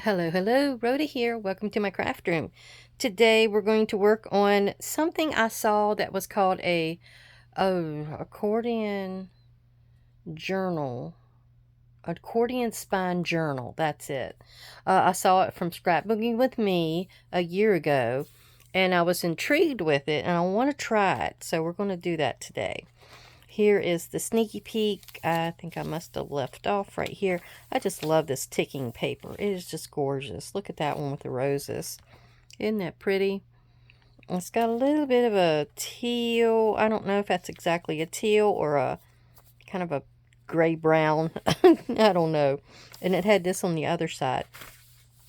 Hello, hello, Rhoda here. Welcome to my craft room. Today we're going to work on something I saw that was called a accordion journal. Accordion spine journal. That's it. I saw it from Scrapbooking with Me a year ago, and I was intrigued with it, and I want to try it. So we're going to do that today. Here is the sneaky peek. I think I must have left off right here. I just love this ticking paper. It is just gorgeous. Look at that one with the roses. Isn't that pretty? It's got a little bit of a teal. I don't know if that's exactly a teal or a kind of a gray-brown. I don't know. And it had this on the other side.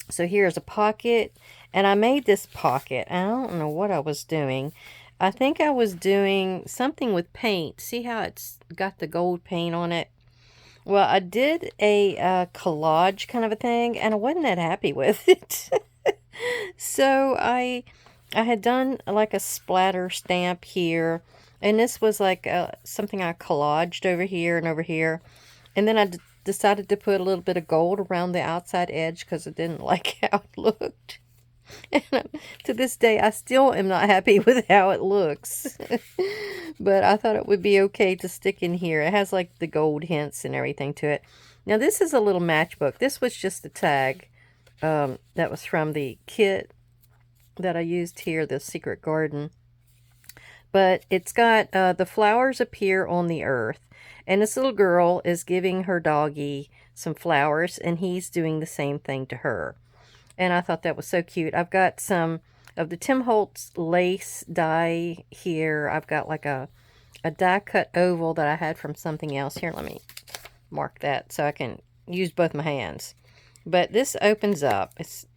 So here's a pocket. And I made this pocket. I don't know what I was doing. I think I was doing something with paint. See how it's got the gold paint on it? Well, I did a collage kind of a thing, and I wasn't that happy with it. So I had done like a splatter stamp here, and this was like something I collaged over here and over here. And then I decided to put a little bit of gold around the outside edge because I didn't like how it looked. And to this day, I still am not happy with how it looks. But I thought it would be okay to stick in here. It has like the gold hints and everything to it. Now, this is a little matchbook. This was just a tag that was from the kit that I used here, the Secret Garden. But it's got the flowers appear on the earth. And this little girl is giving her doggy some flowers, and he's doing the same thing to her. And I thought that was so cute. I've got some of the Tim Holtz lace die here. I've got like a die cut oval that I had from something else. Here, let me mark that so I can use both my hands. But this opens up. It's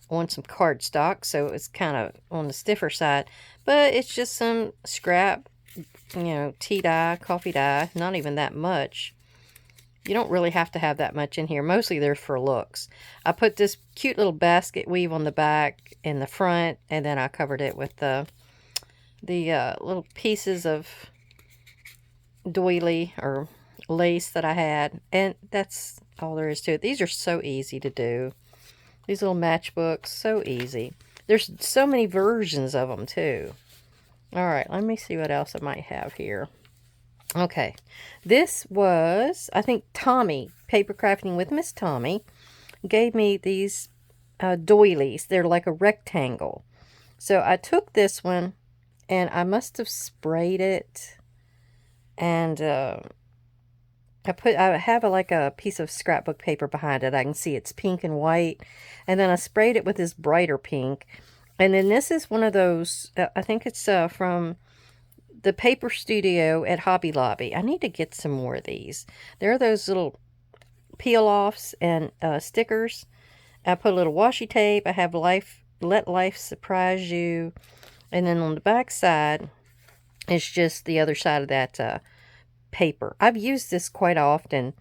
on some cardstock, so it's kind of on the stiffer side. But it's just some scrap, tea dye, coffee dye. Not even that much. You don't really have to have that much in here. Mostly they're for looks. I put this cute little basket weave on the back and the front, and then I covered it with the little pieces of doily or lace that I had. And that's all there is to it. These are so easy to do. These little matchbooks, so easy. There's so many versions of them too. All right, let me see what else I might have here. Okay, this was, I think, Tommy, Paper Crafting with Miss Tommy, gave me these doilies. They're like a rectangle. So I took this one, and I must have sprayed it, and I have like a piece of scrapbook paper behind it. I can see it's pink and white, and then I sprayed it with this brighter pink. And then this is one of those, I think it's from the Paper Studio at Hobby Lobby. I need to get some more of these. There are those little peel-offs and stickers. I put a little washi tape. I have Let Life Surprise You. And then on the back side, it's just the other side of that paper. I've used this quite often.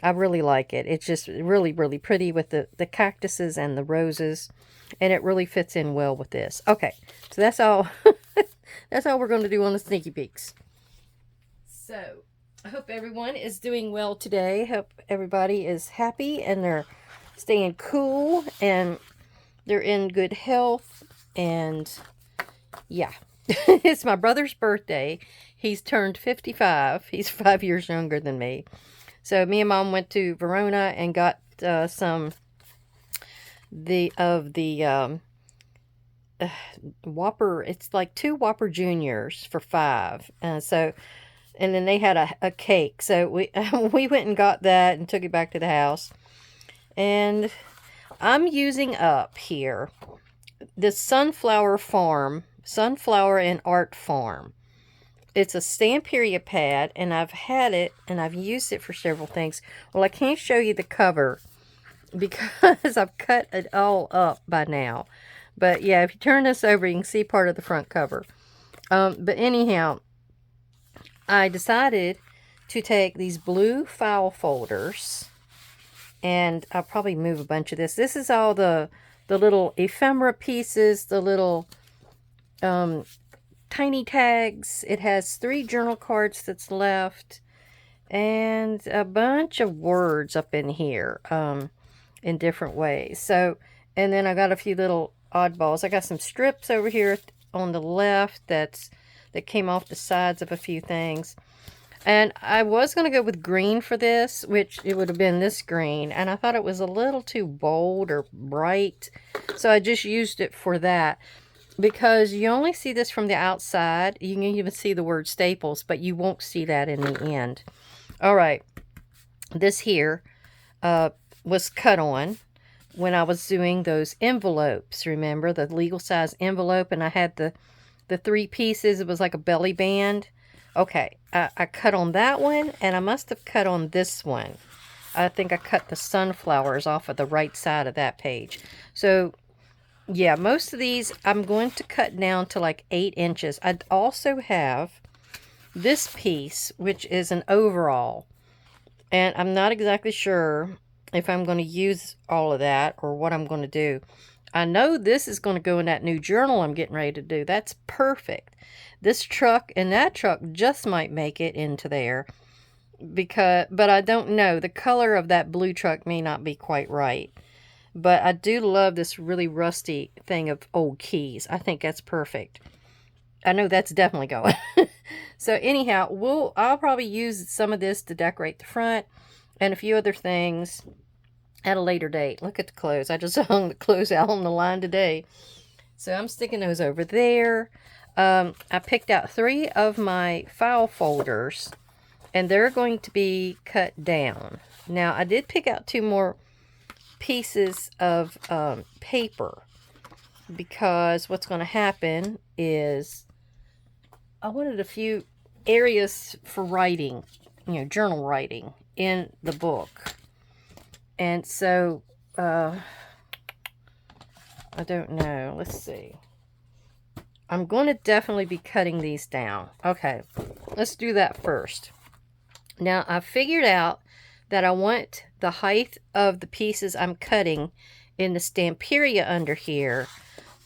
I really like it. It's just really, really pretty with the cactuses and the roses. And it really fits in well with this. Okay, so that's all. That's all we're going to do on the sneaky peeks. So, I hope everyone is doing well today. Hope everybody is happy and they're staying cool and they're in good health. And yeah, it's my brother's birthday. He's turned 55. He's 5 years younger than me. So, me and Mom went to Verona and got some Whopper. It's like 2 Whopper Juniors for $5. And then they had a cake. So we went and got that and took it back to the house. And I'm using up here this Sunflower and Art Farm. It's a Stamperia pad, and I've had it and I've used it for several things. Well, I can't show you the cover because I've cut it all up by now. But yeah, if you turn this over, you can see part of the front cover. But anyhow, I decided to take these blue file folders, and I'll probably move a bunch of this. This is all the little ephemera pieces, the little tiny tags. It has 3 journal cards that's left, and a bunch of words up in here. in different ways. So, and then I got a few little oddballs. I got some strips over here on the left that came off the sides of a few things. And I was going to go with green for this, which it would have been this green. And I thought it was a little too bold or bright. So I just used it for that. Because you only see this from the outside. You can even see the word Staples, but you won't see that in the end. All right. This here was cut on when I was doing those envelopes. Remember, the legal size envelope, and I had the 3 pieces. It was like a belly band. Okay, I cut on that one, and I must have cut on this one. I think I cut the sunflowers off of the right side of that page. So, yeah, most of these I'm going to cut down to like 8 inches. I also have this piece, which is an overall. And I'm not exactly sure if I'm going to use all of that or what I'm going to do. I know this is going to go in that new journal I'm getting ready to do. That's perfect. This truck and that truck just might make it into there. But I don't know. The color of that blue truck may not be quite right. But I do love this really rusty thing of old keys. I think that's perfect. I know that's definitely going. So anyhow, I'll probably use some of this to decorate the front and a few other things at a later date. Look at the clothes. I just hung the clothes out on the line today. So I'm sticking those over there. I picked out 3 of my file folders, and they're going to be cut down. Now, I did pick out 2 more pieces of paper, because what's going to happen is I wanted a few areas for writing, journal writing in the book. And so, I don't know. Let's see. I'm going to definitely be cutting these down. Okay, let's do that first. Now, I figured out that I want the height of the pieces I'm cutting in the Stamperia under here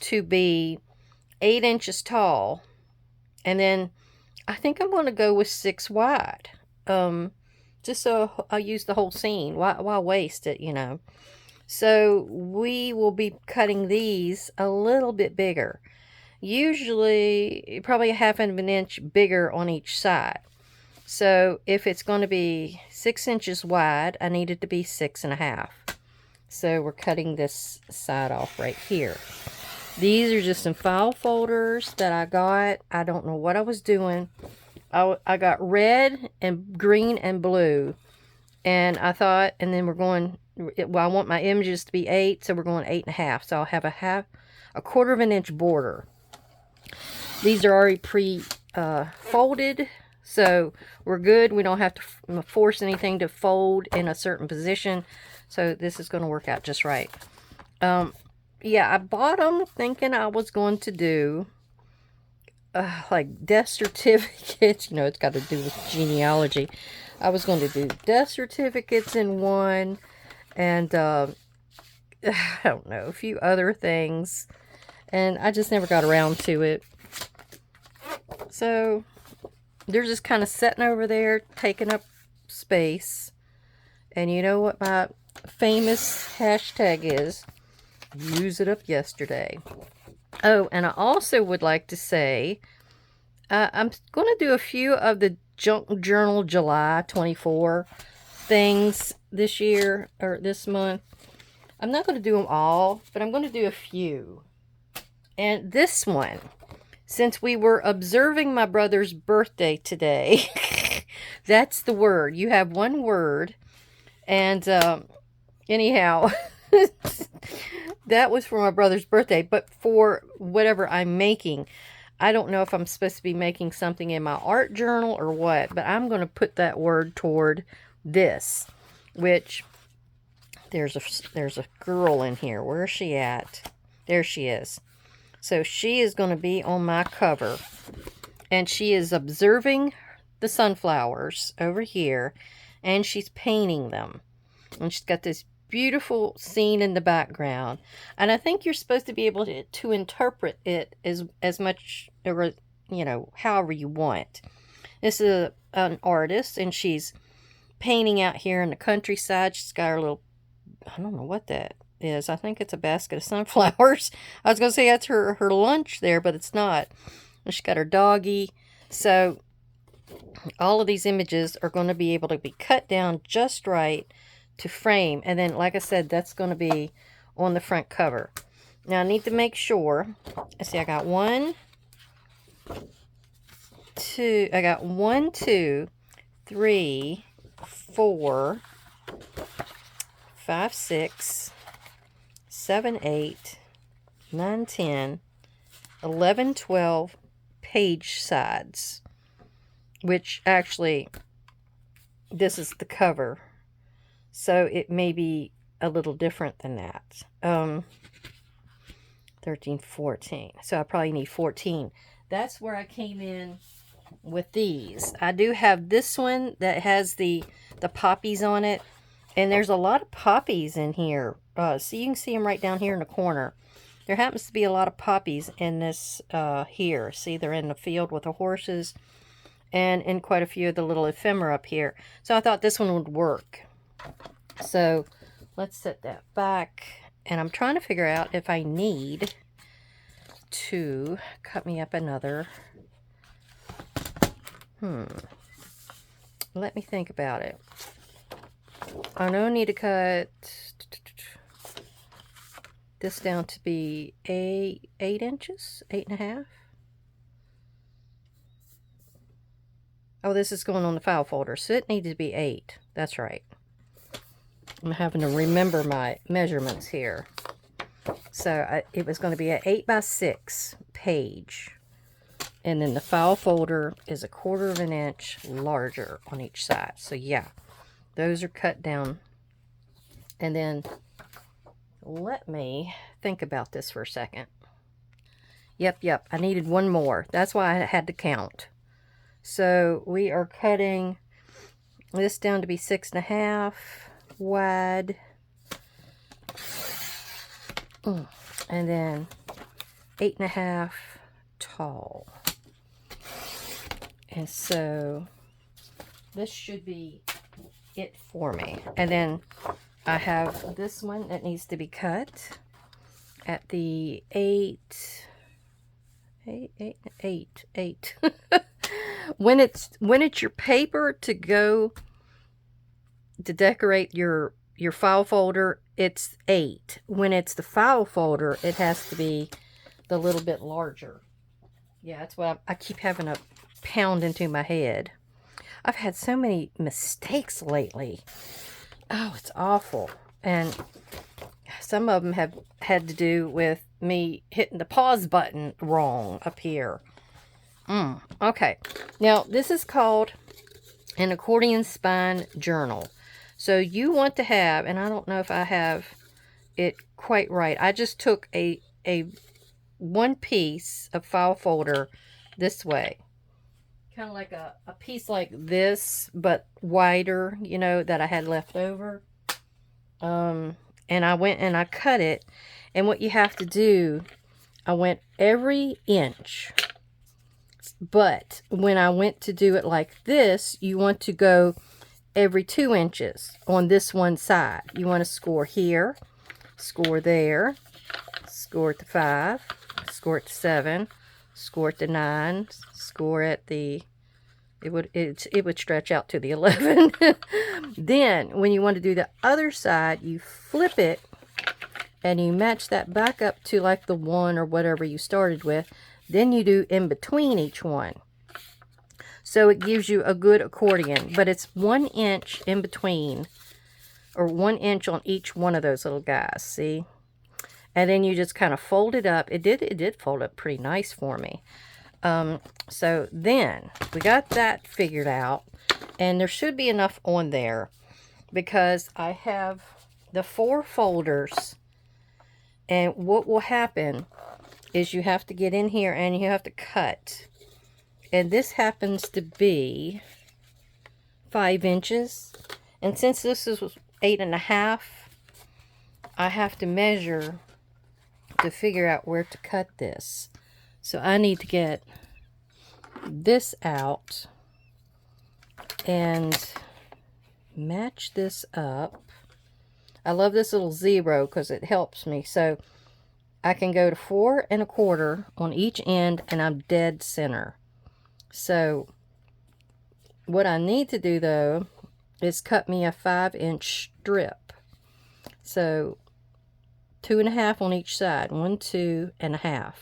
to be 8 inches tall. And then I think I'm going to go with 6 wide. Just so I'll use the whole scene. Why waste it, So we will be cutting these a little bit bigger. Usually probably 1/2 inch bigger on each side. So if it's going to be 6 inches wide, I need it to be 6.5. So we're cutting this side off right here. These are just some file folders that I got. I don't know what I was doing. I got red and green and blue. And I thought, and then we're going, well, I want my images to be 8, so we're going 8.5. So I'll have a 1/4 inch border. These are already pre-folded, so we're good. We don't have to force anything to fold in a certain position. So this is going to work out just right. Yeah, I bought them thinking I was going to do like death certificates. It's got to do with genealogy. I was going to do death certificates in one, and I don't know, a few other things. And I just never got around to it. So they're just kind of sitting over there, taking up space. And you know what my famous hashtag is? Use it up yesterday. Oh, and I also would like to say, I'm going to do a few of the Junk Journal July 24 things this year, or this month. I'm not going to do them all, but I'm going to do a few. And this one, since we were observing my brother's birthday today, that's the word. You have one word. And anyhow, that was for my brother's birthday. But for whatever I'm making, I don't know if I'm supposed to be making something in my art journal or what. But I'm going to put that word toward this, which there's a girl in here. Where is she at? There she is. So she is going to be on my cover. And she is observing the sunflowers over here. And she's painting them. And she's got this beautiful scene in the background. And I think you're supposed to be able to interpret it as much, or, however you want. This is an artist. And she's painting out here in the countryside. She's got her little I don't know what that is. I think it's a basket of sunflowers. I was going to say that's her lunch there, but it's not. She's got her doggy. So all of these images are going to be able to be cut down just right to frame. And then, like I said, that's going to be on the front cover. Now, I need to make sure. Let's see, I got 1, 2, 3, 4, 5, 6, 7, 8, 9, 10, 11, 12 page sides. Which actually, this is the cover. So it may be a little different than that. 13, 14. So I probably need 14. That's where I came in with these. I do have this one that has the poppies on it. And there's a lot of poppies in here. So you can see them right down here in the corner. There happens to be a lot of poppies in this here. See, they're in the field with the horses. And in quite a few of the little ephemera up here. So I thought this one would work. So let's set that back. And I'm trying to figure out if I need to cut me up another. Let me think about it. I know I need to cut this down to be 8 inches, 8.5. Oh, this is going on the file folder, so it needs to be 8. That's right. I'm having to remember my measurements here. So it was going to be an 8x6 page. And then the file folder is 1/4 of an inch larger on each side. So yeah, those are cut down. And then let me think about this for a second. Yep, I needed one more. That's why I had to count. So we are cutting this down to be 6.5 wide. And then 8.5 tall. And so this should be it for me. And then I have this one that needs to be cut at the 8. When it's your paper to go to decorate your file folder, it's 8. When it's the file folder, it has to be the little bit larger. Yeah, that's what I keep having to pound into my head. I've had so many mistakes lately. Oh, it's awful. And some of them have had to do with me hitting the pause button wrong up here. Okay. Now, this is called an accordion spine journal. So you want to have, and I don't know if I have it quite right. I just took a one piece of file folder this way. Kind of like a piece like this, but wider, you know, that I had left over. And I went and I cut it. And what you have to do, I went every inch. But when I went to do it like this, you want to go every 2 inches on this one side. You want to score here, score there, score at the 5, score at the 7, score at the 9, score at the, it would stretch out to the 11. Then when you want to do the other side, you flip it and you match that back up to like the 1 or whatever you started with. Then you do in between each one. So it gives you a good accordion, but it's 1 inch in between, or 1 inch on each one of those little guys, see? And then you just kind of fold it up. It did fold up pretty nice for me. So then we got that figured out, and there should be enough on there because I have the 4 folders. And what will happen is you have to get in here and you have to cut. And this happens to be 5 inches. And since this is 8.5, I have to measure to figure out where to cut this. So I need to get this out and match this up. I love this little 0 because it helps me. So I can go to 4 1/4 on each end, and I'm dead center. So what I need to do though is cut me a 5-inch strip. So 2 1/2 on each side, 1, 2 1/2.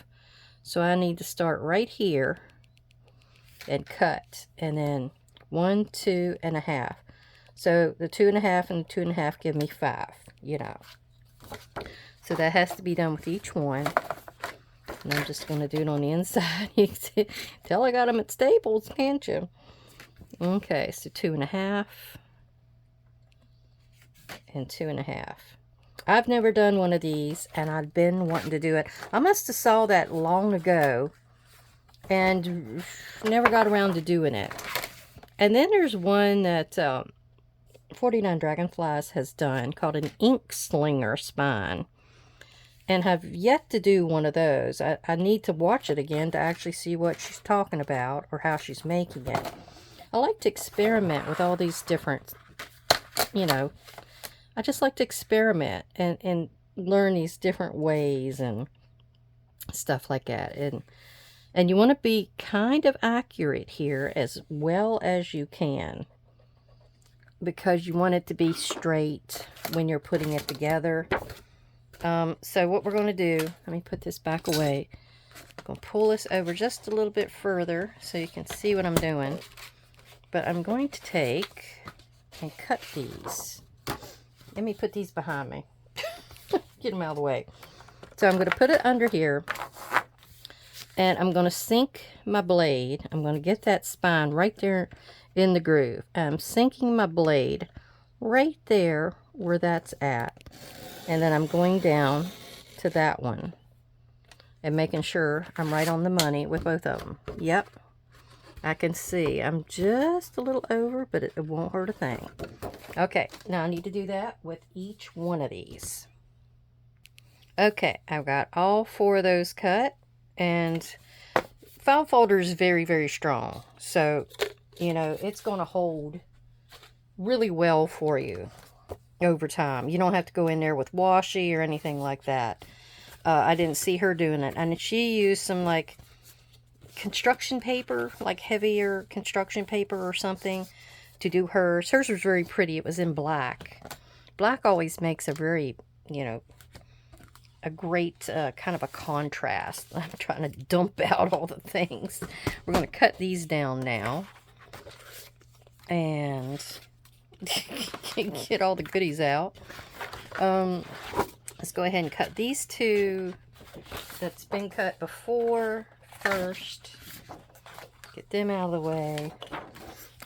So I need to start right here and cut, and then 1, 2 1/2. So the 2 1/2 and the 2 1/2 give me 5, you know. So that has to be done with each one. And I'm just going to do it on the inside. You can tell I got them at Staples, can't you? Okay, so 2 1/2 and 2 1/2. I've never done one of these, and I've been wanting to do it. I must have saw that long ago and never got around to doing it. And then there's one that 49 Dragonflies has done called an ink slinger spine, and have yet to do one of those. I need to watch it again to actually see what she's talking about or how she's making it. I like to experiment with all these different, you know, I just like to experiment and learn these different ways and stuff like that. And you want to be kind of accurate here as well as you can, because you want it to be straight when you're putting it together. So what we're going to do, let me put this back away. I'm going to pull this over just a little bit further so you can see what I'm doing. But I'm going to take and cut these. Let me put these behind me. Get them out of the way. So I'm going to put it under here. And I'm going to sink my blade. I'm going to get that spine right there in the groove. I'm sinking my blade right there where that's at. And then I'm going down to that one. And making sure I'm right on the money with both of them. Yep. I can see I'm just a little over, but it won't hurt a thing. Okay, now I need to do that with each one of these. Okay, I've got all 4 of those cut, and file folder is very, very strong. So, you know, it's going to hold really well for you over time. You don't have to go in there with washi or anything like that. I didn't see her doing it. And she used some, like, construction paper, like heavier construction paper or something to do hers. Hers was very pretty. It was in black. Black always makes a very, you know, a great kind of a contrast. I'm trying to dump out all the things. We're going to cut these down now and get all the goodies out. Let's go ahead and cut these 2 that's been cut before first. Get them out of the way.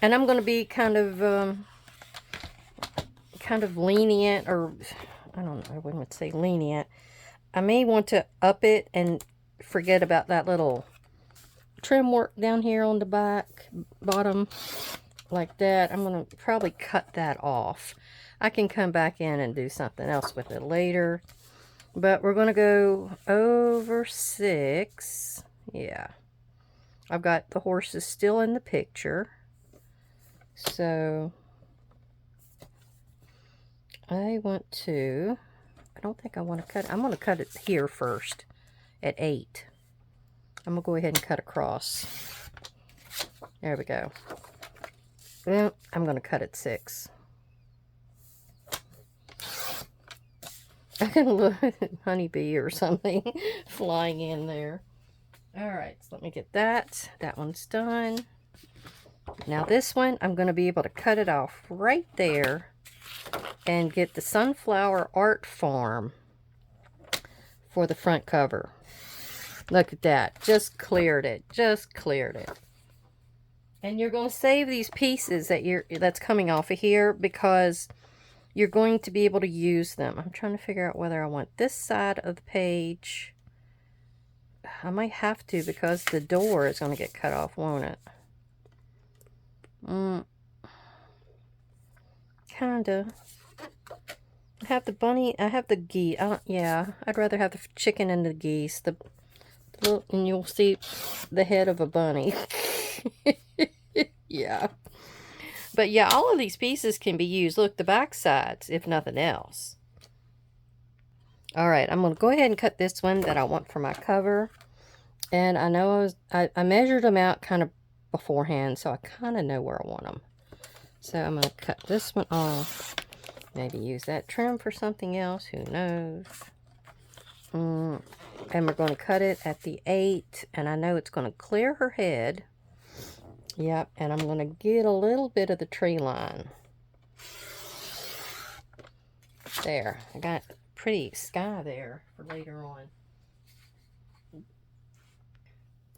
And I'm going to be kind of lenient, or I don't know, I wouldn't say lenient. I may want to up it and forget about that little trim work down here on the bottom like that. I'm going to probably cut that off. I can come back in and do something else with it later. But we're going to go over 6. Yeah. I've got the horses still in the picture. So I want to, I don't think I want to cut it. I'm going to cut it here first at 8. I'm going to go ahead and cut across. There we go. Well, I'm going to cut at 6. I can look at honeybee or something flying in there. Alright, so let me get that. That one's done. Now this one, I'm going to be able to cut it off right there and get the Sunflower Art Farm for the front cover. Look at that. Just cleared it. Just cleared it. And you're going to save these pieces that's coming off of here because you're going to be able to use them. I'm trying to figure out whether I want this side of the page. I might have to because the door is going to get cut off, won't it? Kinda. I have the bunny. I have the geese. Yeah, I'd rather have the chicken and the geese. And you'll see the head of a bunny. Yeah. But yeah, all of these pieces can be used. Look, the back sides, if nothing else. All right, I'm going to go ahead and cut this one that I want for my cover. And I know I measured them out kind of beforehand, so I kind of know where I want them. So I'm going to cut this one off. Maybe use that trim for something else. Who knows? And we're going to cut it at the 8. And I know it's going to clear her head. Yep, and I'm going to get a little bit of the tree line. There. I got a pretty sky there for later on.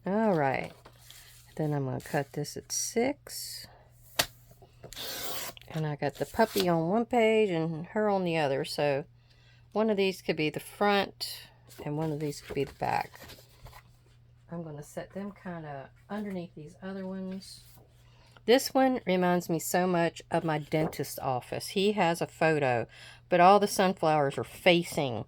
Alright. Then I'm going to cut this at 6. And I got the puppy on one page and her on the other. So one of these could be the front and one of these could be the back. I'm going to set them kind of underneath these other ones. This one reminds me so much of my dentist's office. He has a photo, but all the sunflowers are facing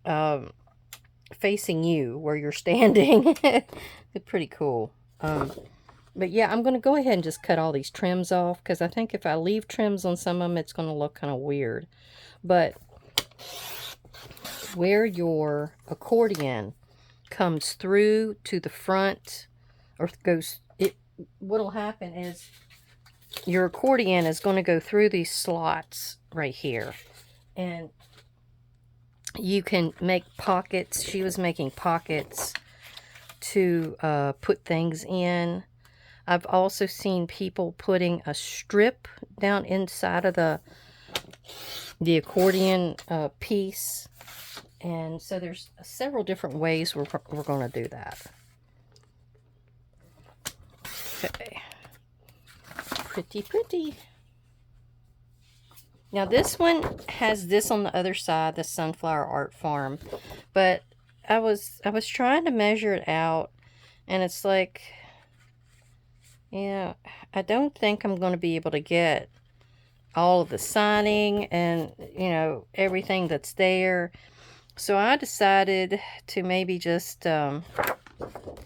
you where you're standing. It's pretty cool. But yeah, I'm going to go ahead and just cut all these trims off, because I think if I leave trims on some of them, it's going to look kind of weird. But where your accordion comes through to the front, or goes, what'll happen is your accordion is going to go through these slots right here. And you can make pockets. She was making pockets to put things in. I've also seen people putting a strip down inside of the accordion piece. And so there's several different ways we're going to do that. Okay. Pretty, pretty. Now this one has this on the other side, the Sunflower Art Farm. But I was trying to measure it out, and it's like, yeah, I don't think I'm going to be able to get all of the signing and, you know, everything that's there. So I decided to maybe just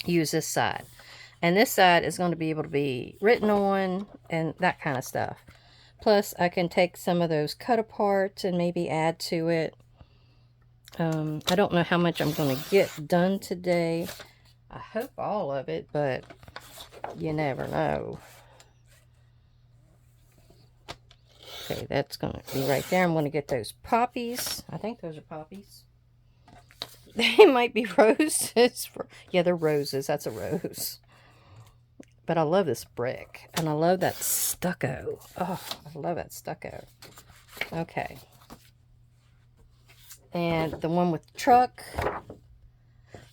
use this side. And this side is going to be able to be written on and that kind of stuff. Plus, I can take some of those cut aparts and maybe add to it. I don't know how much I'm going to get done today. I hope all of it, but you never know. Okay, that's going to be right there. I'm going to get those poppies. I think those are poppies. They might be roses. Yeah, they're roses. That's a rose. But I love this brick. And I love that stucco. Oh, I love that stucco. Okay. And the one with the truck.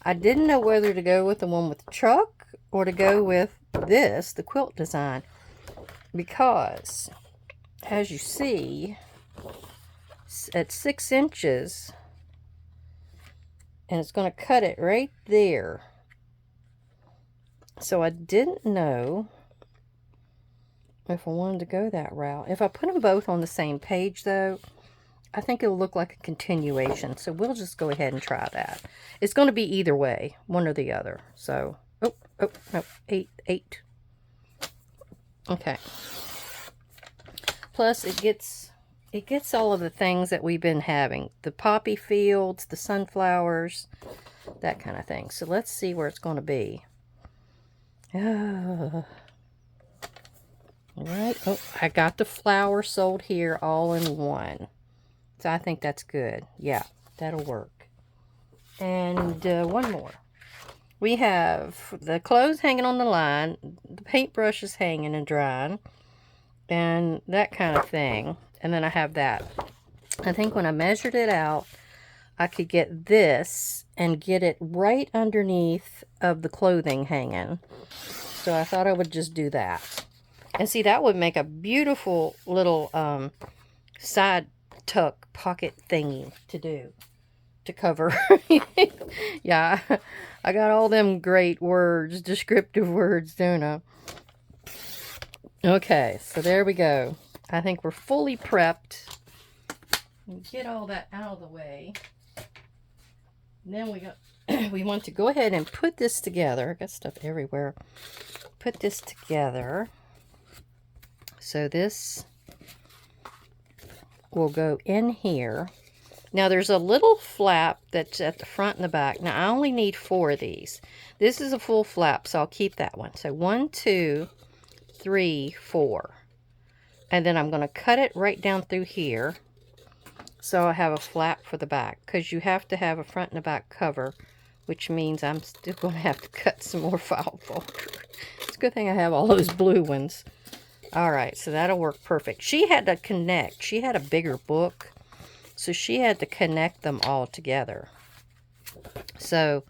I didn't know whether to go with the one with the truck or to go with this, the quilt design. Because, as you see, at 6 inches, and it's going to cut it right there. So I didn't know if I wanted to go that route. If I put them both on the same page, though, I think it'll look like a continuation. So we'll just go ahead and try that. It's going to be either way, one or the other. So, no, 8. Okay. Plus, it gets all of the things that we've been having. The poppy fields, the sunflowers, that kind of thing. So let's see where it's going to be. All right. Oh, I got the flower sold here all in one. So I think that's good. Yeah, that'll work. And one more. We have the clothes hanging on the line, the paintbrush is hanging and drying, and that kind of thing. And then I have that. I think when I measured it out, I could get this and get it right underneath of the clothing hanging. So I thought I would just do that. And see, that would make a beautiful little side tuck pocket thingy to do, to cover. Yeah, I got all them great words, descriptive words, don't I? Okay, so there we go. I think we're fully prepped. Get all that out of the way. And then we want to go ahead and put this together. I got stuff everywhere. Put this together. So this will go in here. Now there's a little flap that's at the front and the back. Now I only need 4 of these. This is a full flap, so I'll keep that one. So 1, 2, 3, 4. And then I'm going to cut it right down through here. So I have a flap for the back. Because you have to have a front and a back cover. Which means I'm still going to have to cut some more file folder. It's a good thing I have all those blue ones. Alright, so that'll work perfect. She had to connect. She had a bigger book. So she had to connect them all together. So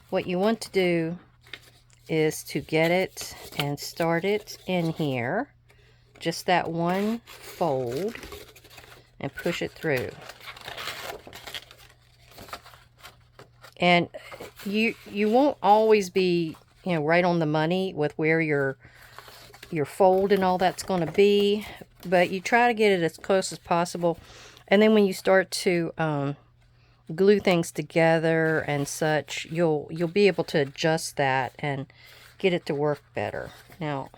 what you want to do is to get it and start it in here. Just that one fold. And push it through. And you won't always be, you know, right on the money with where your fold and all that's going to be. But you try to get it as close as possible. And then when you start to glue things together and such, you'll be able to adjust that and get it to work better. Now,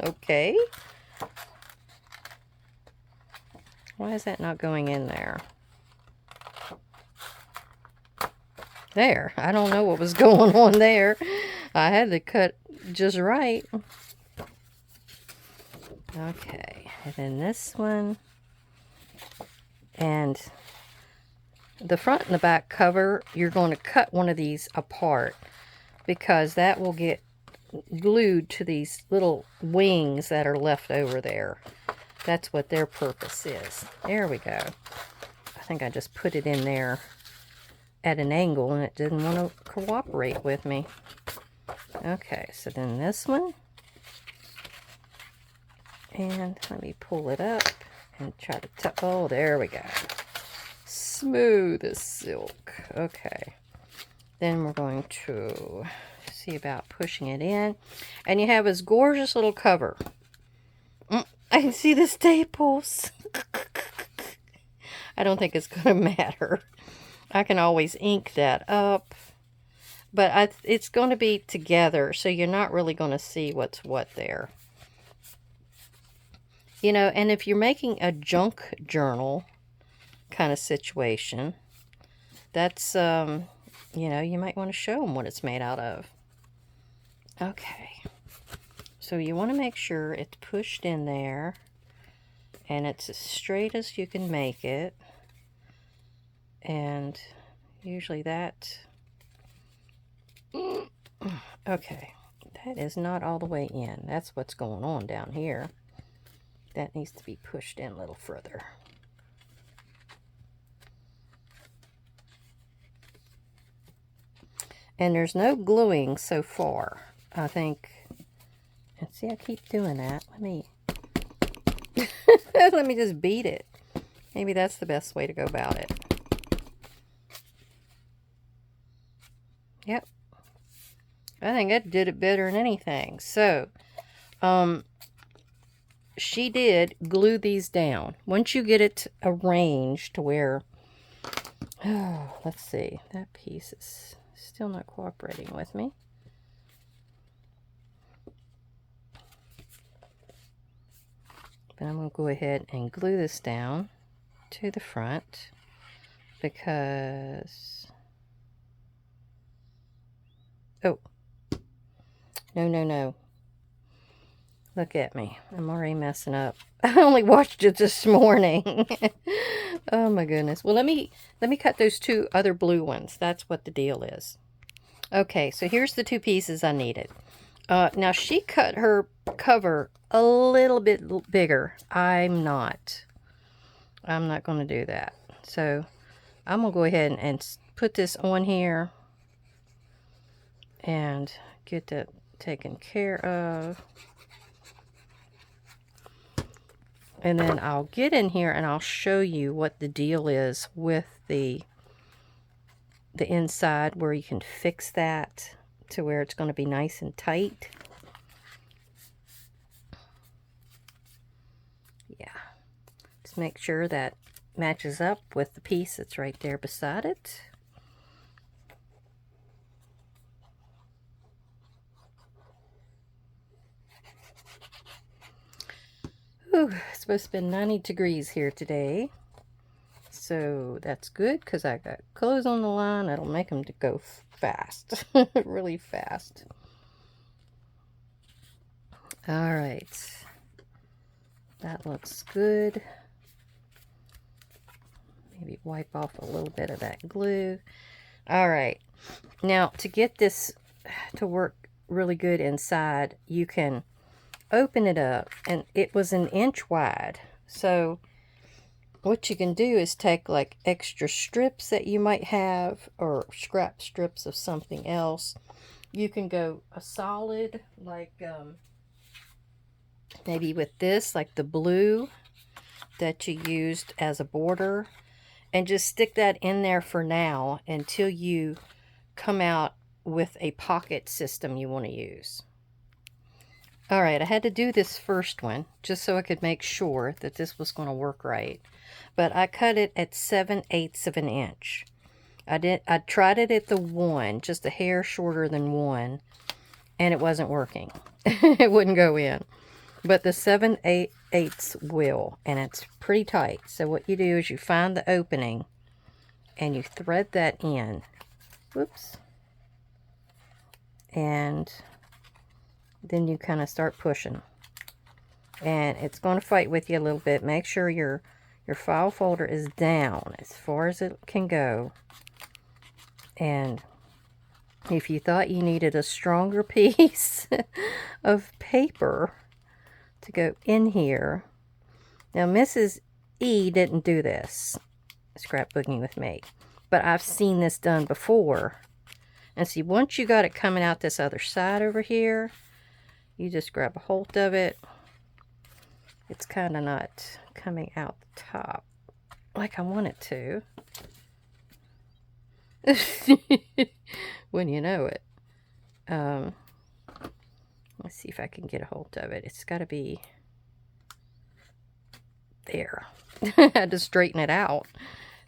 okay. Why is that not going in there? There. I don't know what was going on there. I had to cut just right. Okay, and then this one, and the front and the back cover, you're going to cut one of these apart because that will get glued to these little wings that are left over there. That's what their purpose is. There we go. I think I just put it in there at an angle and it didn't want to cooperate with me. Okay, so then this one. And let me pull it up and try to tuck. Oh, there we go. Smooth as silk. Okay. Then we're going to see about pushing it in. And you have this gorgeous little cover. I can see the staples. I don't think it's going to matter. I can always ink that up. But it's going to be together, so you're not really going to see what's what there. You know, and if you're making a junk journal kind of situation, that's, you know, you might want to show them what it's made out of. Okay. So you want to make sure it's pushed in there and it's as straight as you can make it. And usually that... Okay. That is not all the way in. That's what's going on down here. That needs to be pushed in a little further. And there's no gluing so far. I think, and see, I keep doing that. Let me, let me just beat it. Maybe that's the best way to go about it. Yep. I think that did it better than anything. So, she did glue these down. Once you get it arranged to where, oh, let's see, that piece is still not cooperating with me. But I'm going to go ahead and glue this down to the front because, oh, no. Look at me. I'm already messing up. I only watched it this morning. Oh my goodness. Well, let me cut those 2 other blue ones. That's what the deal is. Okay, so here's the 2 pieces I needed. Now she cut her cover a little bit bigger. I'm not going to do that. So I'm going to go ahead and put this on here and get that taken care of. And then I'll get in here and I'll show you what the deal is with the inside, where you can fix that to where it's going to be nice and tight. Yeah. Just make sure that matches up with the piece that's right there beside it. Ooh, it's supposed to be 90 degrees here today. So that's good because I got clothes on the line. That'll make them to go fast, really fast. All right, that looks good. Maybe wipe off a little bit of that glue. All right, now to get this to work really good inside, you can open it up, and it was 1 inch wide. So what you can do is take like extra strips that you might have, or scrap strips of something else. You can go a solid, like maybe with this, like the blue that you used as a border, and just stick that in there for now until you come out with a pocket system you want to use. All right, I had to do this first one just so I could make sure that this was going to work right. But I cut it at 7/8 of an inch. I tried it at the 1, just a hair shorter than 1, and it wasn't working. It wouldn't go in. But the 7/8 will, and it's pretty tight. So what you do is you find the opening and you thread that in. Whoops. And then you kind of start pushing. And it's going to fight with you a little bit. Make sure your file folder is down as far as it can go. And if you thought you needed a stronger piece of paper to go in here. Now, Mrs. E didn't do this, scrapbooking with me, but I've seen this done before. And see, once you got it coming out this other side over here, you just grab a hold of it. It's kind of not coming out the top like I want it to. When you know it. Let's see if I can get a hold of it. It's got to be there. I had to straighten it out.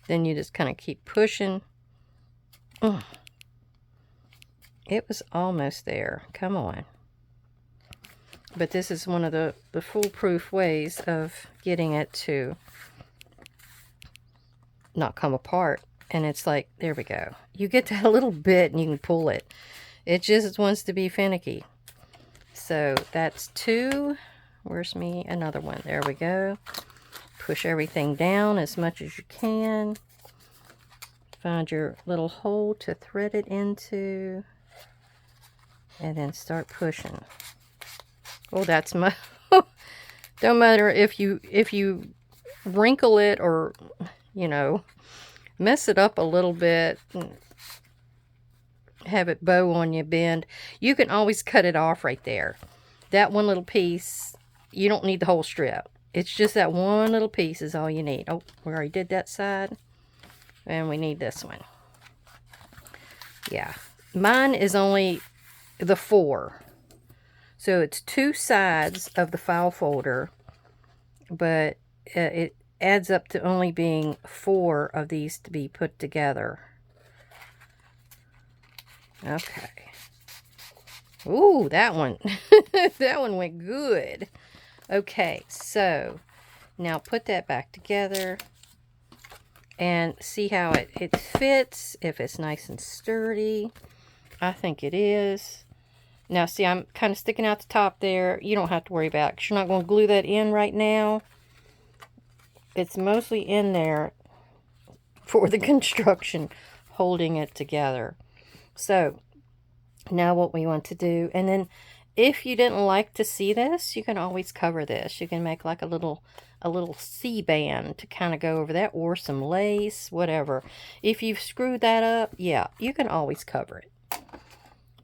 Then you just kind of keep pushing. It was almost there. Come on. But this is one of the foolproof ways of getting it to not come apart. And it's like, there we go. You get that little bit and you can pull it. It just wants to be finicky. So that's 2. Where's me? Another one. There we go. Push everything down as much as you can. Find your little hole to thread it into. And then start pushing. Oh, that's my... Don't matter if you wrinkle it or, you know, mess it up a little bit, have it bow on you, bend. You can always cut it off right there. That one little piece, you don't need the whole strip. It's just that one little piece is all you need. Oh, we already did that side. And we need this one. Yeah. Mine is only the 4. So it's 2 sides of the file folder, but it adds up to only being 4 of these to be put together. Okay. Ooh, that one. That one went good. Okay, so now put that back together and see how it fits, if it's nice and sturdy. I think it is. Now, see, I'm kind of sticking out the top there. You don't have to worry about it because you're not going to glue that in right now. It's mostly in there for the construction, holding it together. So, now what we want to do, and then if you didn't like to see this, you can always cover this. You can make like a little C-band to kind of go over that, or some lace, whatever. If you've screwed that up, yeah, you can always cover it.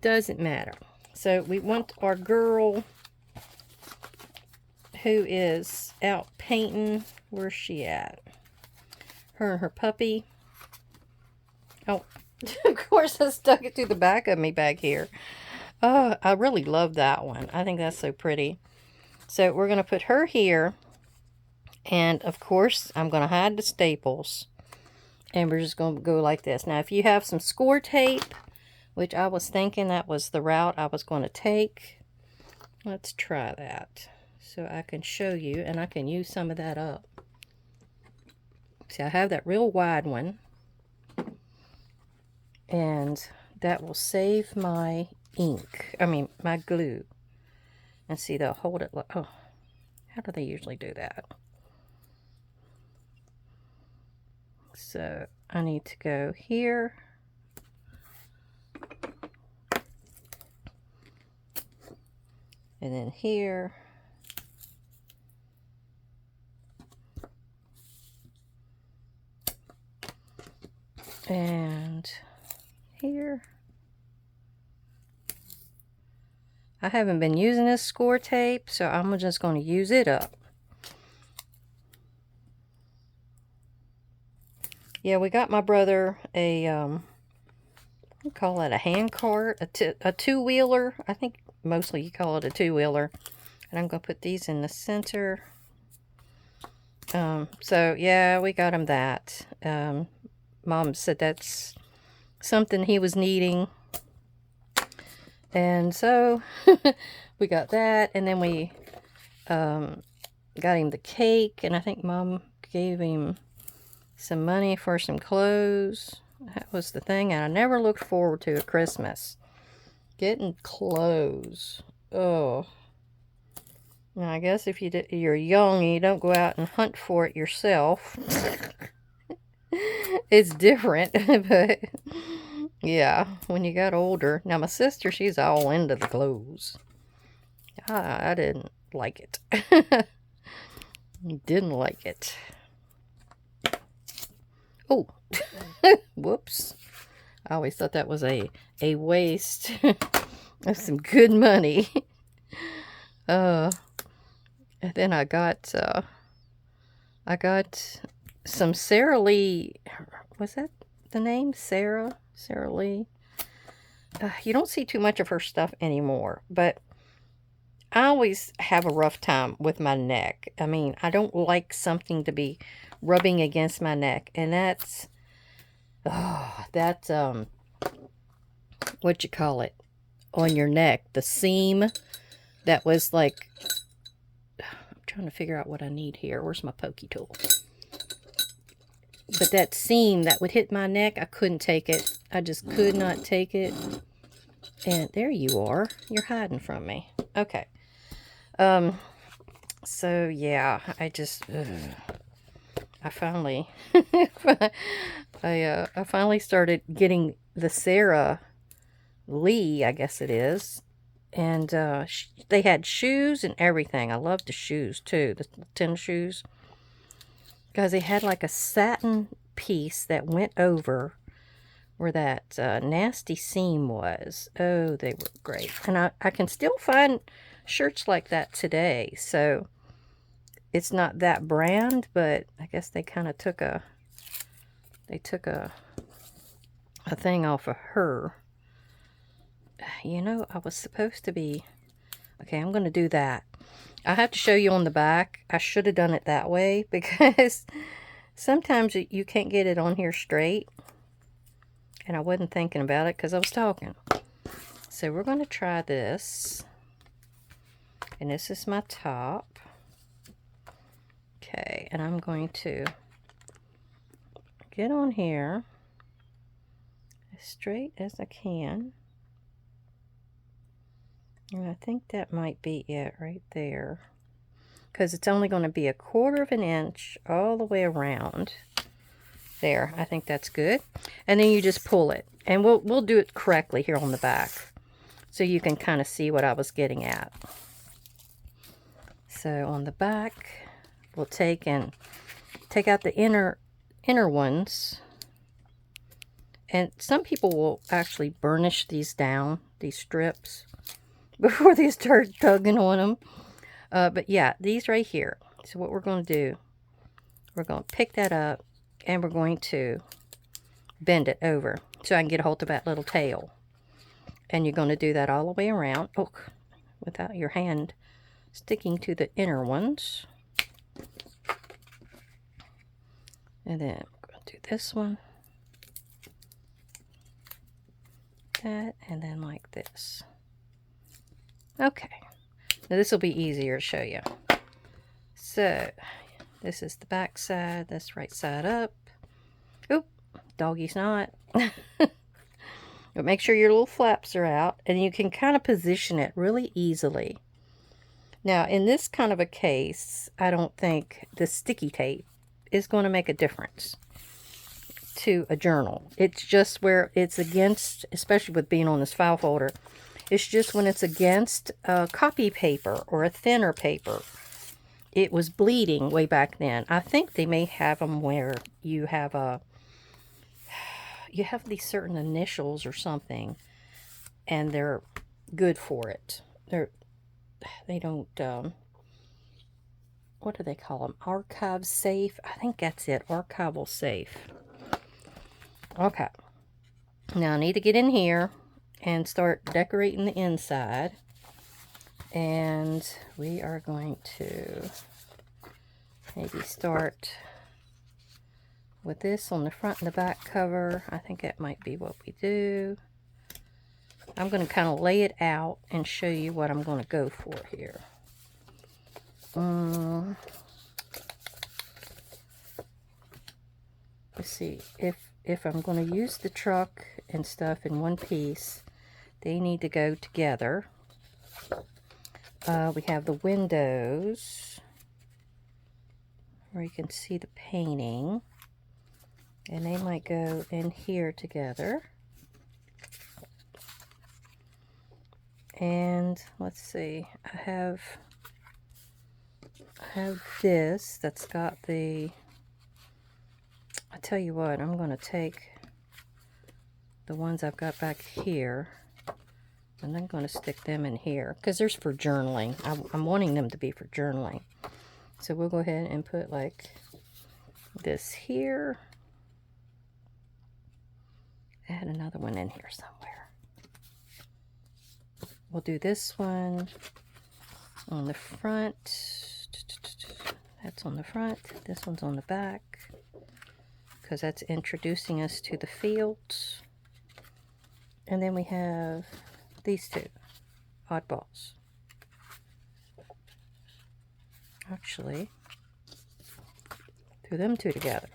Doesn't matter. So we want our girl who is out painting. Where's she at? Her and her puppy. Oh, of course I stuck it to the back of me back here. Oh, I really love that one. I think that's so pretty. So we're going to put her here. And of course, I'm going to hide the staples. And we're just going to go like this. Now, if you have some score tape, which I was thinking that was the route I was going to take. Let's try that so I can show you, and I can use some of that up. See, I have that real wide one. And that will save my ink. I mean, my glue. And see, they'll hold it like, oh, how do they usually do that? So I need to go here. And then here. And here. I haven't been using this score tape, so I'm just going to use it up. Yeah, we got my brother a, we call it a hand cart, a two-wheeler. I think mostly you call it a two-wheeler. And I'm going to put these in the center. So, yeah, we got him that. Mom said that's something he was needing. And so, we got that. And then we got him the cake. And I think Mom gave him some money for some clothes. That was the thing. And I never looked forward to at Christmas. Getting clothes. Oh. Now, I guess if you're young and you don't go out and hunt for it yourself, it's different. But, yeah, when you got older. Now, my sister, she's all into the clothes. I didn't like it. Didn't like it. Oh, whoops. I always thought that was a waste of some good money. And then I got some Sara Lee. Was that the name? Sara Lee. You don't see too much of her stuff anymore, but I always have a rough time with my neck. I mean, I don't like something to be rubbing against my neck, and that's what you call it on your neck, the seam that was like, I'm trying to figure out what I need here. Where's my pokey tool? But that seam that would hit my neck, I couldn't take it. I just could not take it. And there you are. You're hiding from me. Okay. So yeah, I finally I finally started getting the Sara Lee, I guess it is. And they had shoes and everything. I loved the shoes too, the tennis shoes. Because they had like a satin piece that went over where that nasty seam was. Oh, they were great. And I can still find shirts like that today. So it's not that brand, but I guess they kind of took a thing off of her. You know, I was supposed to be... Okay, I'm going to do that. I have to show you on the back. I should have done it that way because sometimes you can't get it on here straight. And I wasn't thinking about it because I was talking. So we're going to try this. And this is my top. Okay, and I'm going to get on here as straight as I can. And I think that might be it right there. Because it's only going to be 1/4 of an inch all the way around. There, I think that's good. And then you just pull it. And we'll do it correctly here on the back. So you can kind of see what I was getting at. So on the back, we'll take out the inner ones. And some people will actually burnish these down, these strips, before they start tugging on them. But yeah, these right here. So what we're going to do, we're going to pick that up and we're going to bend it over so I can get a hold of that little tail. And you're going to do that all the way around. Oh, without your hand sticking to the inner ones. And then we're going to do this one. That, and then like this. Okay. Now this will be easier to show you. So, This is the back side. That's right side up. Oop, doggy's not. But make sure your little flaps are out, and you can kind of position it really easily. Now, in this kind of a case, I don't think the sticky tape is going to make a difference to a journal. It's just where it's against, especially with being on this file folder, it's just when it's against a copy paper or a thinner paper. It was bleeding way back then. I think they may have them where you have these certain initials or something, and they're good for it. They don't, what do they call them? Archive safe? I think that's it. Archival safe. Okay. Now I need to get in here and start decorating the inside. And we are going to maybe start with this on the front and the back cover. I think that might be what we do. I'm going to kind of lay it out and show you what I'm going to go for here. Let's see, if I'm going to use the truck and stuff in one piece, they need to go together. We have the windows where you can see the painting, and they might go in here together. And let's see, I have this that's got the, I tell you what, I'm going to take the ones I've got back here, and I'm going to stick them in here, because there's for journaling. I'm wanting them to be for journaling. So we'll go ahead and put like this here. Add another one in here somewhere. We'll do this one on the front. That's on the front. This one's on the back, because that's introducing us to the fields. And then we have these two oddballs. Actually, threw them two together.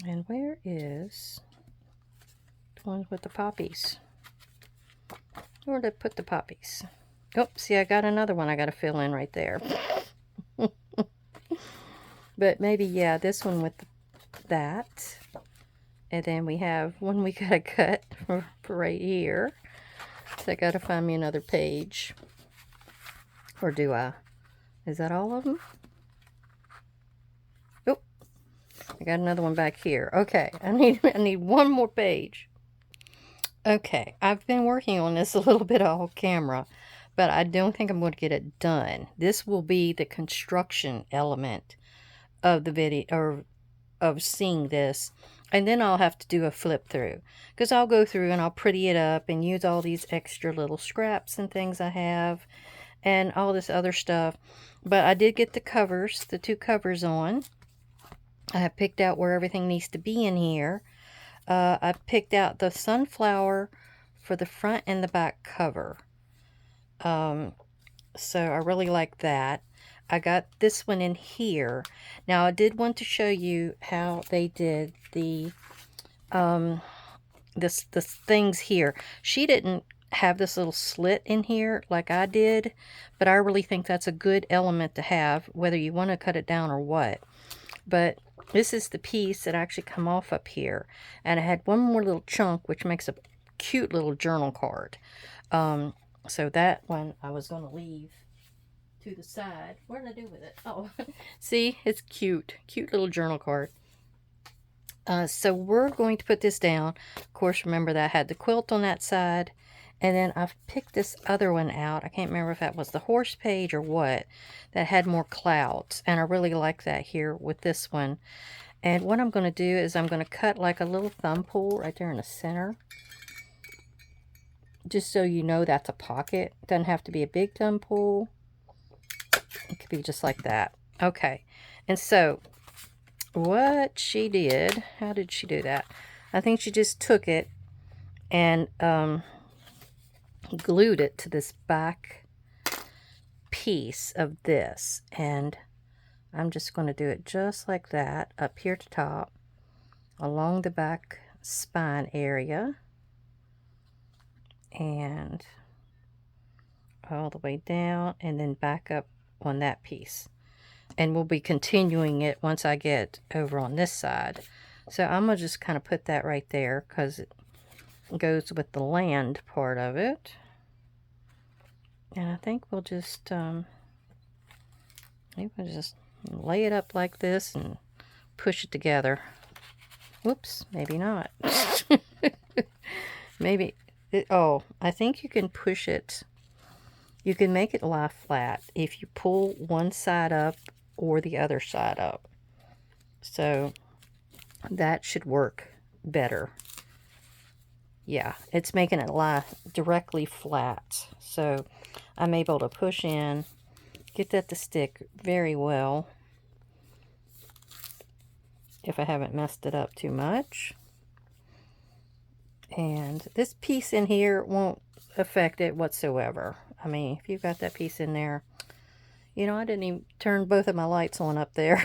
And where is the ones with the poppies? Where did I put the poppies? Oh, see, I got another one I got to fill in right there. But maybe, yeah, this one with that. And then we have one we got to cut for right here. So I got to find me another page. Or do I? Is that all of them? Oh, I got another one back here. Okay, I need one more page. Okay, I've been working on this a little bit off camera, but I don't think I'm going to get it done. This will be the construction element of the video, or of seeing this, and then I'll have to do a flip through, because I'll go through and I'll pretty it up and use all these extra little scraps and things I have and all this other stuff. But I did get the covers, the two covers on. I have picked out where everything needs to be in here. I picked out the sunflower for the front and the back cover. So I really like that. I got this one in here. Now I did want to show you how they did the this things here. She didn't have this little slit in here like I did, but I really think that's a good element to have, whether you want to cut it down or what. But this is the piece that actually come off up here, and I had one more little chunk which makes a cute little journal card. So that one I was going to leave to the side. What did I do with it? Oh, see, it's cute little journal card. So we're going to put this down. Of course, remember that I had the quilt on that side, and then I've picked this other one out. I can't remember if that was the horse page or what, that had more clouds, and I really like that here with this one. And what I'm going to do is I'm going to cut like a little thumb pull right there in the center, just so you know that's a pocket. It doesn't have to be a big thumb pull. It could be just like that. Okay, and so what she did, how did she do that? I think she just took it and glued it to this back piece of this, and I'm just going to do it just like that up here to top along the back spine area and all the way down and then back up on that piece. And we'll be continuing it once I get over on this side. So I'm going to just kind of put that right there because it goes with the land part of it. And I think we'll just lay it up like this and push it together. Whoops, maybe not. Maybe, I think you can push it. You can make it lie flat if you pull one side up or the other side up. So that should work better. Yeah, it's making it lie directly flat. So I'm able to push in, get that to stick very well if I haven't messed it up too much. And this piece in here won't affect it whatsoever. I mean, if you've got that piece in there, you know, I didn't even turn both of my lights on up there.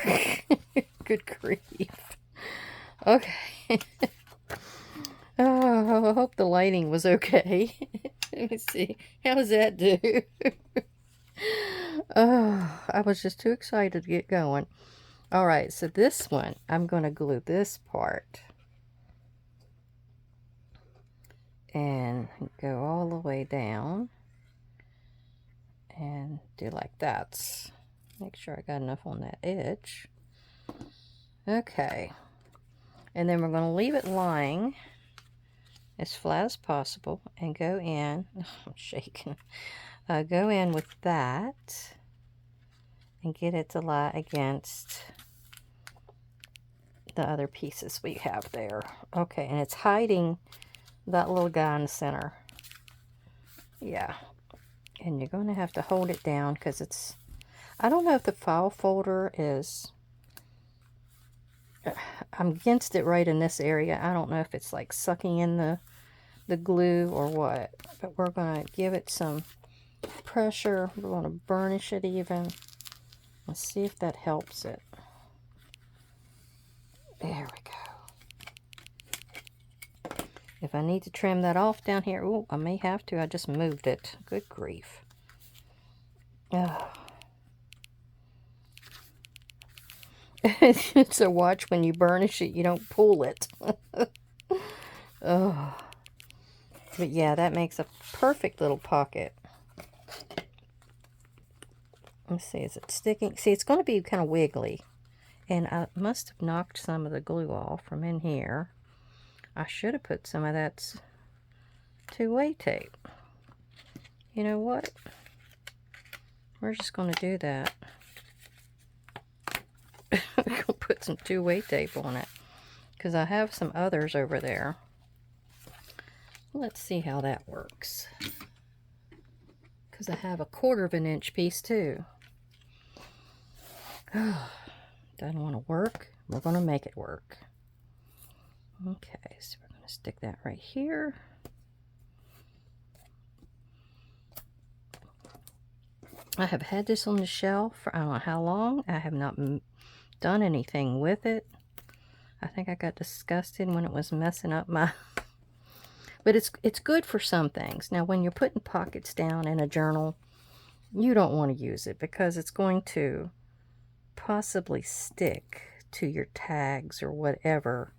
Good grief. Okay. Oh, I hope the lighting was okay. Let me see. How does that do? Oh, I was just too excited to get going. All right, so this one, I'm going to glue this part. And go all the way down. And do like that. Make sure I got enough on that edge. Okay. And then we're going to leave it lying as flat as possible and go in. I'm shaking. Go in with that and get it to lie against the other pieces we have there. Okay, and it's hiding that little guy in the center. Yeah. And you're going to have to hold it down because it's, I don't know if the file folder is, I'm against it right in this area. I don't know if it's like sucking in the glue or what. But we're going to give it some pressure. We're going to burnish it even. Let's see if that helps it. There we go. If I need to trim that off down here, oh, I may have to. I just moved it. Good grief. Oh. So watch when you burnish it, you don't pull it. Oh. But yeah, that makes a perfect little pocket. Let's see, is it sticking? See, it's going to be kind of wiggly. And I must have knocked some of the glue off from in here. I should have put some of that two-way tape. You know what? We're just going to do that. We're going to put some two-way tape on it. Because I have some others over there. Let's see how that works. Because I have a 1/4 of an inch piece too. Doesn't want to work. We're going to make it work. Okay, so we're going to stick that right here. I have had this on the shelf for I don't know how long. I have not done anything with it. I think I got disgusted when it was messing up my... But it's good for some things. Now, when you're putting pockets down in a journal, you don't want to use it because it's going to possibly stick to your tags or whatever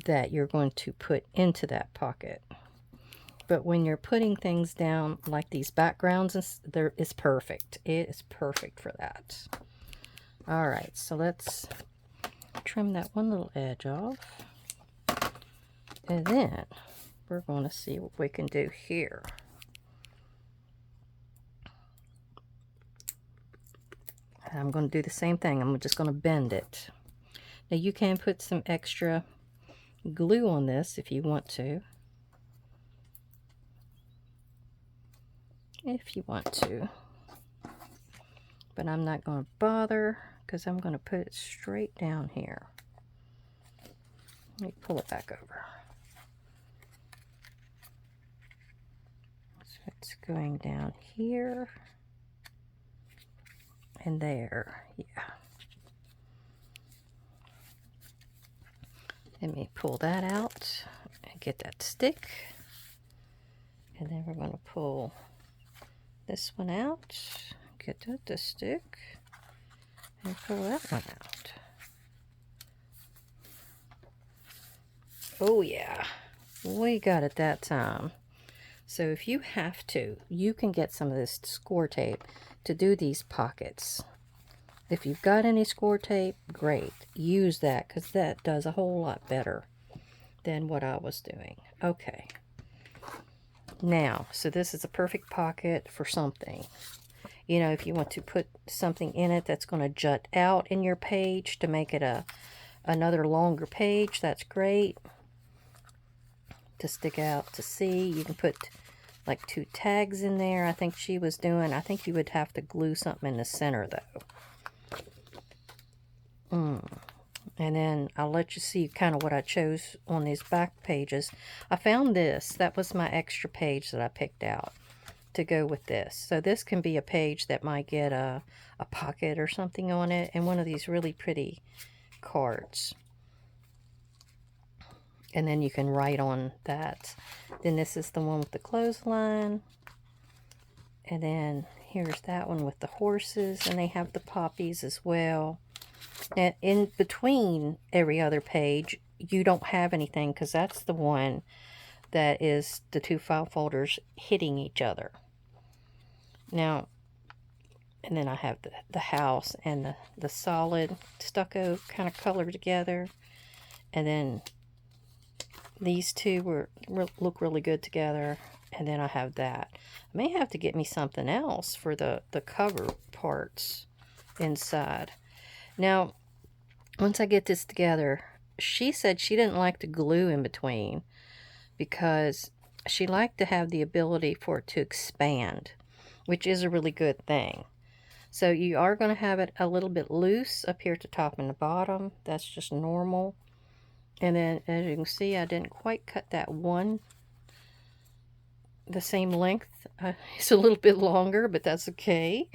that you're going to put into that pocket. But when you're putting things down like these backgrounds, it's perfect. It is perfect for that. All right, so let's trim that one little edge off. And then we're going to see what we can do here. I'm going to do the same thing. I'm just going to bend it. Now you can put some extra glue on this if you want to. If you want to. But I'm not going to bother because I'm going to put it straight down here. Let me pull it back over. It's going down here and there. Yeah. Let me pull that out and get that stick. And then we're going to pull this one out, get the stick, and pull that one out. Oh yeah, we got it that time. So if you have to, you can get some of this score tape to do these pockets. If you've got any score tape, great. Use that, because that does a whole lot better than what I was doing. Okay. Now, so this is a perfect pocket for something. You know, if you want to put something in it that's going to jut out in your page to make it another longer page, that's great. To stick out to see. You can put like 2 tags in there. I think she was doing. I think you would have to glue something in the center though. And then I'll let you see kind of what I chose on these back pages. I found this. That was my extra page that I picked out to go with this. So this can be a page that might get a pocket or something on it, and one of these really pretty cards. And then you can write on that. Then this is the one with the clothesline. And then here's that one with the horses, and they have the poppies as well. And in between every other page, you don't have anything, because that's the one that is the 2 file folders hitting each other. Now, and then I have the house and the solid stucco kind of color together. And then these two look really good together. And then I have that. I may have to get me something else for the cover parts inside. Now, once I get this together, she said she didn't like to glue in between because she liked to have the ability for it to expand, which is a really good thing. So you are going to have it a little bit loose up here at the top and the bottom. That's just normal. And then, as you can see, I didn't quite cut that one the same length. It's a little bit longer, but that's okay.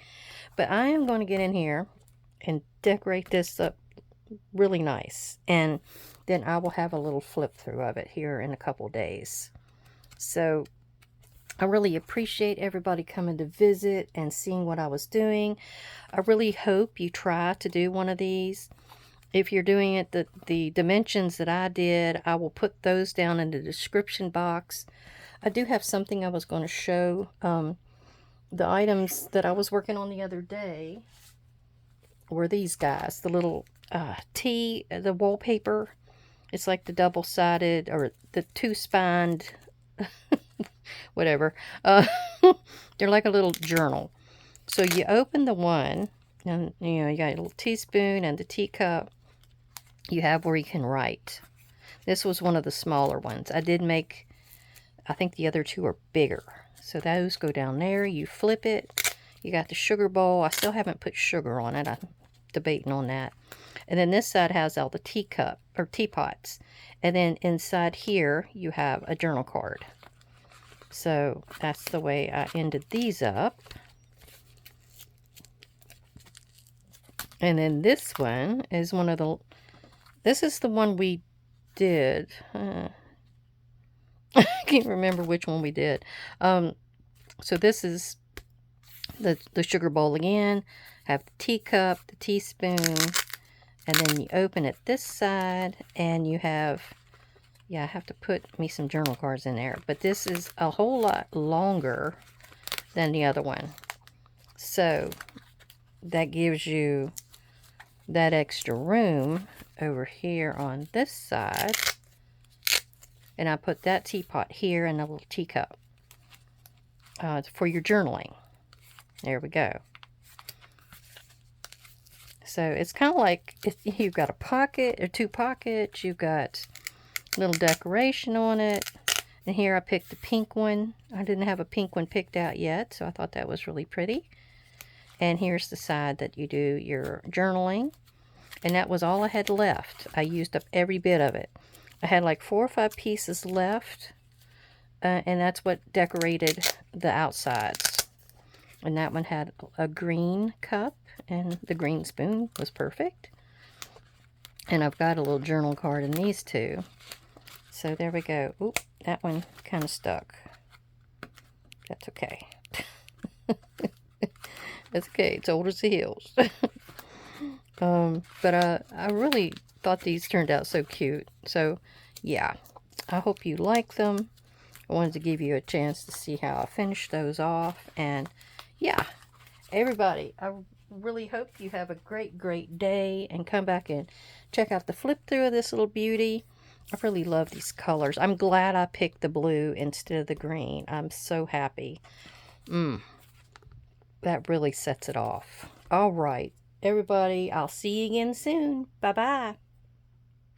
But I am going to get in here and decorate this up really nice. And then I will have a little flip through of it here in a couple days. So I really appreciate everybody coming to visit and seeing what I was doing. I really hope you try to do one of these. If you're doing it the dimensions that I did, I will put those down in the description box. I do have something I was going to show. The items that I was working on the other day were these guys. The little the wallpaper. It's like the double-sided or the 2-spined whatever. They're like a little journal. So you open the one, and you know, you got a little teaspoon and the teacup. You have where you can write. This was one of the smaller ones. I did make, I think the other 2 are bigger. So those go down there. You flip it. You got the sugar bowl. I still haven't put sugar on it. I'm debating on that. And then this side has all the teacup or teapots. And then inside here you have a journal card. So that's the way I ended these up. And then this one is one of the, this is the one we did. I can't remember which one we did. So this is the sugar bowl again. Have the teacup, the teaspoon, and then you open it this side, and you have, yeah, I have to put me some journal cards in there. But this is a whole lot longer than the other one. So that gives you that extra room over here on this side. And I put that teapot here and a little teacup for your journaling. There we go. So it's kind of like if you've got a pocket or 2 pockets. You've got a little decoration on it. And here I picked the pink one. I didn't have a pink one picked out yet, so I thought that was really pretty. And here's the side that you do your journaling. And that was all I had left. I used up every bit of it. I had like 4 or 5 pieces left. And that's what decorated the outsides. And that one had a green cup, and the green spoon was perfect. And I've got a little journal card in these two. So there we go. Oop, that one kind of stuck. That's okay. That's okay. It's old as the hills. But I really thought these turned out so cute. So, yeah. I hope you like them. I wanted to give you a chance to see how I finished those off. And, yeah. Everybody, I really hope you have a great, great day. And come back and check out the flip through of this little beauty. I really love these colors. I'm glad I picked the blue instead of the green. I'm so happy. That really sets it off. All right, everybody, I'll see you again soon. Bye-bye.